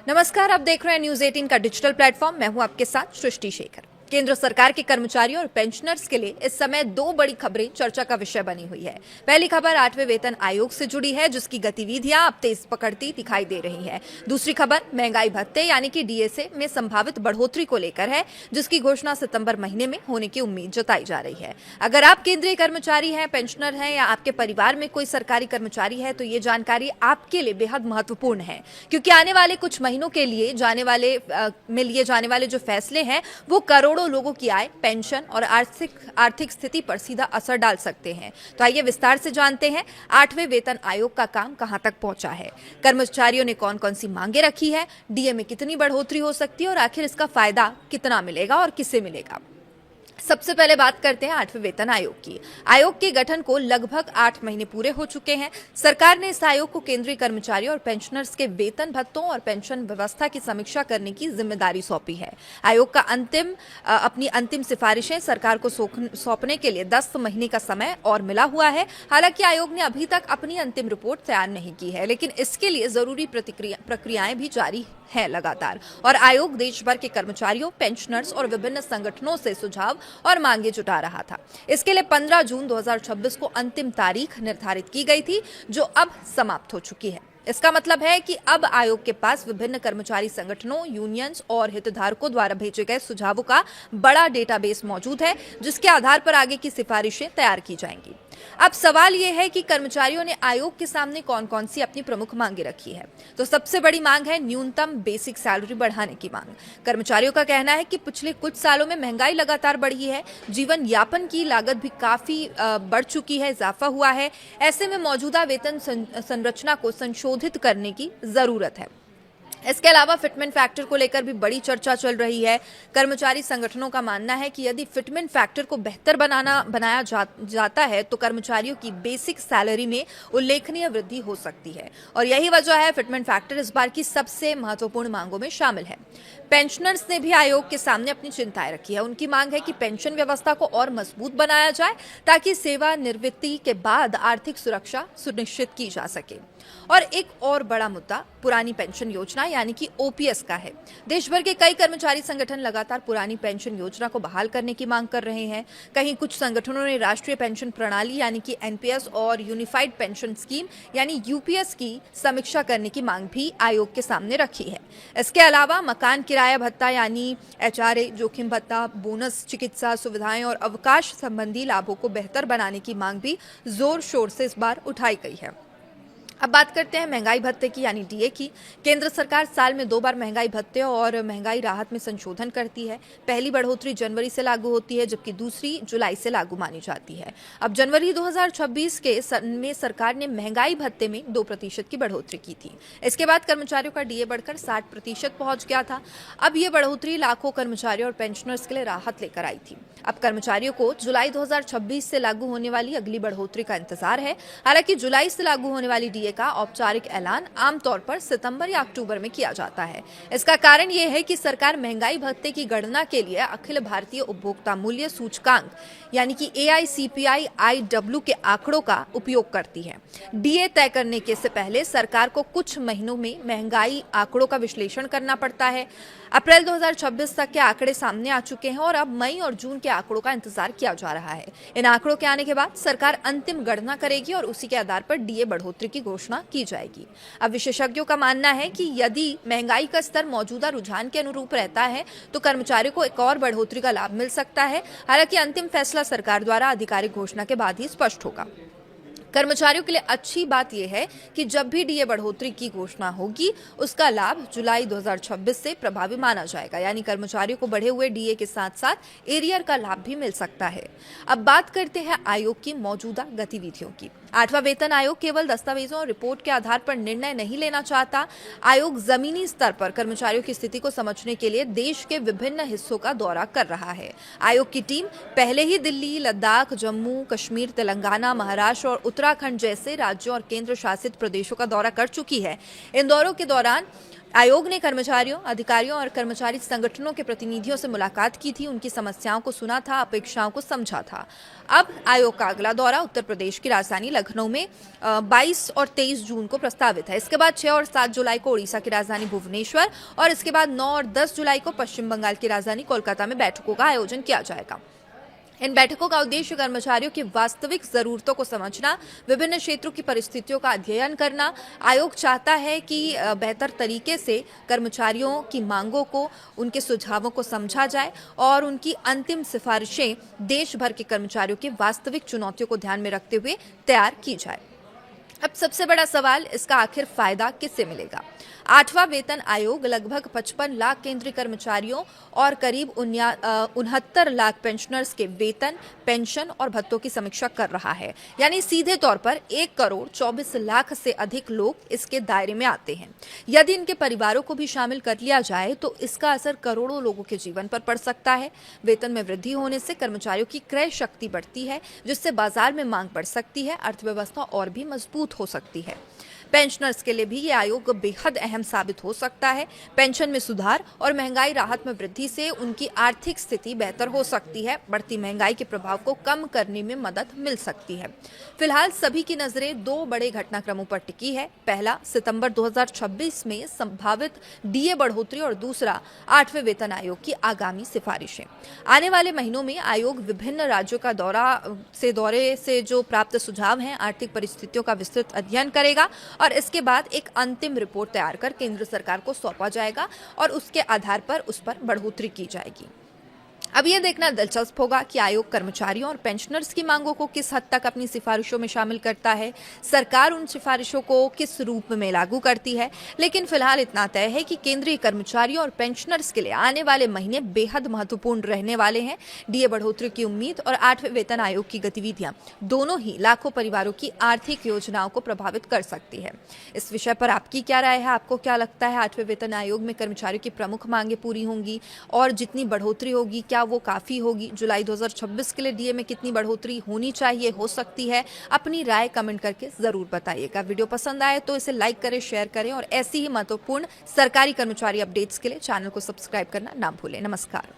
नमस्कार, आप देख रहे हैं न्यूज 18 का डिजिटल प्लेटफॉर्म। मैं हूं आपके साथ सृष्टि शेखर। केंद्र सरकार के कर्मचारियों और पेंशनर्स के लिए इस समय दो बड़ी खबरें चर्चा का विषय बनी हुई है। पहली खबर 8वें वेतन आयोग से जुड़ी है, जिसकी गतिविधियां अब तेज पकड़ती दिखाई दे रही है। दूसरी खबर महंगाई भत्ते यानी कि डीएसए में संभावित बढ़ोतरी को लेकर है, जिसकी घोषणा सितंबर महीने में होने की उम्मीद जताई जा रही है। अगर आप केंद्रीय कर्मचारी हैं, पेंशनर हैं या आपके परिवार में कोई सरकारी कर्मचारी है, तो ये जानकारी आपके लिए बेहद महत्वपूर्ण है, क्योंकि आने वाले कुछ महीनों के लिए लिए जाने वाले जो फैसले हैं वो करोड़ों लोगों की आय, पेंशन और आर्थिक स्थिति पर सीधा असर डाल सकते हैं। तो आइए विस्तार से जानते हैं 8वें वेतन आयोग का काम कहां तक पहुंचा है, कर्मचारियों ने कौन कौन सी मांगे रखी है, डीए में कितनी बढ़ोतरी हो सकती है और आखिर इसका फायदा कितना मिलेगा और किसे मिलेगा। सबसे पहले बात करते हैं 8वें वेतन आयोग की। आयोग के गठन को लगभग 8 महीने पूरे हो चुके हैं। सरकार ने इस आयोग को केंद्रीय कर्मचारियों और पेंशनर्स के वेतन भत्तों और पेंशन व्यवस्था की समीक्षा करने की जिम्मेदारी सौंपी है। आयोग का अपनी अंतिम सिफारिशें सरकार को सौंपने के लिए 10 महीने का समय और मिला हुआ है। हालांकि आयोग ने अभी तक अपनी अंतिम रिपोर्ट तैयार नहीं की है, लेकिन इसके लिए जरूरी प्रक्रियाएं भी जारी है लगातार। और आयोग देश भर के कर्मचारियों, पेंशनर्स और विभिन्न संगठनों से सुझाव और मांगे जुटा रहा था। इसके लिए 15 जून 2026 को अंतिम तारीख निर्धारित की गई थी, जो अब समाप्त हो चुकी है। इसका मतलब है कि अब आयोग के पास विभिन्न कर्मचारी संगठनों, यूनियंस और हितधारकों द्वारा भेजे गए सुझावों का बड़ा डेटाबेस मौजूद है, जिसके आधार पर आगे की सिफारिशें तैयार की जाएंगी। अब सवाल यह है कि कर्मचारियों ने आयोग के सामने कौन कौन सी अपनी प्रमुख मांगे रखी है। तो सबसे बड़ी मांग है न्यूनतम बेसिक सैलरी बढ़ाने की मांग। कर्मचारियों का कहना है कि पिछले कुछ सालों में महंगाई लगातार बढ़ी है, जीवन यापन की लागत भी काफी बढ़ चुकी है, इजाफा हुआ है। ऐसे में मौजूदा वेतन संरचना को संशोधित करने की जरूरत है। इसके अलावा फिटमेंट फैक्टर को लेकर भी बड़ी चर्चा चल रही है। कर्मचारी संगठनों का मानना है कि यदि फिटमेंट फैक्टर को बेहतर बनाया जाता है तो कर्मचारियों की बेसिक सैलरी में उल्लेखनीय वृद्धि हो सकती है, और यही वजह है फिटमेंट फैक्टर इस बार की सबसे महत्वपूर्ण मांगों में शामिल है। पेंशनर्स ने भी आयोग के सामने अपनी चिंताएं रखी है। उनकी मांग है कि पेंशन व्यवस्था को और मजबूत बनाया जाए, ताकि सेवानिवृत्ति के बाद आर्थिक सुरक्षा सुनिश्चित की जा सके। और एक और बड़ा मुद्दा पुरानी पेंशन योजना यानी कि ओपीएस का है। देश भर के कई कर्मचारी संगठन लगातार पुरानी पेंशन योजना को बहाल करने की मांग कर रहे हैं। कहीं कुछ संगठनों ने राष्ट्रीय पेंशन प्रणाली यानी कि एनपीएस और यूनिफाइड पेंशन स्कीम यानी यूपीएस की समीक्षा करने की मांग भी आयोग के सामने रखी है। इसके अलावा मकान किराया भत्ता यानी एचआरए, जोखिम भत्ता, बोनस, चिकित्सा सुविधाएं और अवकाश संबंधी लाभों को बेहतर बनाने की मांग भी जोर शोर से इस बार उठाई गई है। अब बात करते हैं महंगाई भत्ते की यानी डीए की। केंद्र सरकार साल में 2 बार महंगाई भत्ते और महंगाई राहत में संशोधन करती है। पहली बढ़ोतरी जनवरी से लागू होती है, जबकि दूसरी जुलाई से लागू मानी जाती है। अब जनवरी 2026 में सरकार ने महंगाई भत्ते में 2% की बढ़ोतरी की थी। इसके बाद कर्मचारियों का डीए बढ़कर 60% पहुंच गया था। अब ये बढ़ोतरी लाखों कर्मचारियों और पेंशनर्स के लिए राहत लेकर आई थी। अब कर्मचारियों को जुलाई 2026 से लागू होने वाली अगली बढ़ोतरी का इंतजार है। हालांकि जुलाई से लागू होने वाली डीए का औपचारिक ऐलान आमतौर पर सितंबर या अक्टूबर में किया जाता है। इसका कारण यह है कि सरकार महंगाई भत्ते की गणना के लिए अखिल भारतीय उपभोक्ता मूल्य सूचकांक यानी कि AICPI-IW के आंकड़ों का उपयोग करती है। डीए तय करने के से पहले सरकार को कुछ महीनों में महंगाई आंकड़ों का विश्लेषण करना पड़ता है। अप्रैल 2026 तक के आंकड़े सामने आ चुके हैं और अब मई और जून के आंकड़ों का इंतजार किया जा रहा है। इन आंकड़ों के आने के बाद सरकार अंतिम गणना करेगी और उसी के आधार पर डीए बढ़ोतरी की घोषणा की जाएगी। अब विशेषज्ञों का मानना है कि यदि महंगाई का स्तर मौजूदा रुझान के अनुरूप रहता है तो कर्मचारियों को एक और बढ़ोतरी का लाभ मिल सकता है। हालांकि अंतिम फैसला सरकार द्वारा आधिकारिक घोषणा के बाद ही स्पष्ट होगा। कर्मचारियों के लिए अच्छी बात यह है कि जब भी डीए बढ़ोतरी की घोषणा होगी, उसका लाभ जुलाई 2026 से प्रभावी माना जाएगा। यानी कर्मचारियों को बढ़े हुए डीए के साथ साथ एरियर का लाभ भी मिल सकता है। अब बात करते हैं आयोग की मौजूदा गतिविधियों की। 8वां वेतन आयोग केवल दस्तावेजों और रिपोर्ट के आधार पर निर्णय नहीं लेना चाहता। आयोग जमीनी स्तर पर कर्मचारियों की स्थिति को समझने के लिए देश के विभिन्न हिस्सों का दौरा कर रहा है। आयोग की टीम पहले ही दिल्ली, लद्दाख, जम्मू कश्मीर, तेलंगाना, महाराष्ट्र और उत्तराखंड जैसे राज्यों और केंद्र शासित प्रदेशों का दौरा कर चुकी है। इन दौरों के दौरान आयोग ने कर्मचारियों, अधिकारियों और कर्मचारी संगठनों के प्रतिनिधियों से मुलाकात की थी, उनकी समस्याओं को सुना था, अपेक्षाओं को समझा था। अब आयोग का अगला दौरा उत्तर प्रदेश की राजधानी लखनऊ में 22 और 23 जून को प्रस्तावित है। इसके बाद 6 और 7 जुलाई को ओडिशा की राजधानी भुवनेश्वर और इसके बाद 9 और 10 जुलाई को पश्चिम बंगाल की राजधानी कोलकाता में बैठकों का आयोजन किया जाएगा। इन बैठकों का उद्देश्य कर्मचारियों की वास्तविक जरूरतों को समझना, विभिन्न क्षेत्रों की परिस्थितियों का अध्ययन करना। आयोग चाहता है कि बेहतर तरीके से कर्मचारियों की मांगों को, उनके सुझावों को समझा जाए और उनकी अंतिम सिफारिशें देश भर के कर्मचारियों की वास्तविक चुनौतियों को ध्यान में रखते हुए तैयार की जाए। अब सबसे बड़ा सवाल, इसका आखिर फायदा किससे मिलेगा? 8वां वेतन आयोग लगभग 55 लाख केंद्रीय कर्मचारियों और करीब 69 लाख पेंशनर्स के वेतन, पेंशन और भत्तों की समीक्षा कर रहा है। यानी सीधे तौर पर 1 करोड़ 24 लाख से अधिक लोग इसके दायरे में आते हैं। यदि इनके परिवारों को भी शामिल कर लिया जाए तो इसका असर करोड़ों लोगों के जीवन पर पड़ सकता है। वेतन में वृद्धि होने से कर्मचारियों की क्रय शक्ति बढ़ती है, जिससे बाजार में मांग बढ़ सकती है, अर्थव्यवस्था और भी मजबूत हो सकती है। पेंशनर्स के लिए भी ये आयोग बेहद अहम साबित हो सकता है। पेंशन में सुधार और महंगाई राहत में वृद्धि से उनकी आर्थिक स्थिति बेहतर हो सकती है। बढ़ती महंगाई के प्रभाव को कम करने में मदद मिल सकती है। फिलहाल सभी की नजरें 2 बड़े घटनाक्रमों पर टिकी है। पहला, सितंबर 2026 में संभावित डीए बढ़ोतरी और दूसरा 8वें वेतन आयोग की आगामी सिफारिशें। आने वाले महीनों में आयोग विभिन्न राज्यों का दौरे से जो प्राप्त सुझाव हैं, आर्थिक परिस्थितियों का विस्तृत अध्ययन करेगा और इसके बाद एक अंतिम रिपोर्ट तैयार कर केंद्र सरकार को सौंपा जाएगा और उसके आधार पर उस पर बढ़ोतरी की जाएगी। अब यह देखना दिलचस्प होगा कि आयोग कर्मचारियों और पेंशनर्स की मांगों को किस हद तक अपनी सिफारिशों में शामिल करता है, सरकार उन सिफारिशों को किस रूप में लागू करती है। लेकिन फिलहाल इतना तय है कि केंद्रीय कर्मचारियों और पेंशनर्स के लिए आने वाले महीने बेहद महत्वपूर्ण रहने वाले हैं। डीए बढ़ोतरी की उम्मीद और 8वें वेतन आयोग की गतिविधियां दोनों ही लाखों परिवारों की आर्थिक योजनाओं को प्रभावित कर सकती है। इस विषय पर आपकी क्या राय है? आपको क्या लगता है 8वें वेतन आयोग में कर्मचारियों की प्रमुख मांगे पूरी होंगी और जितनी बढ़ोतरी होगी क्या वो काफी होगी? जुलाई 2026 के लिए डीए में कितनी बढ़ोतरी होनी चाहिए, हो सकती है? अपनी राय कमेंट करके जरूर बताइएगा। वीडियो पसंद आए तो इसे लाइक करें, शेयर करें और ऐसी ही महत्वपूर्ण सरकारी कर्मचारी अपडेट्स के लिए चैनल को सब्सक्राइब करना ना भूलें। नमस्कार।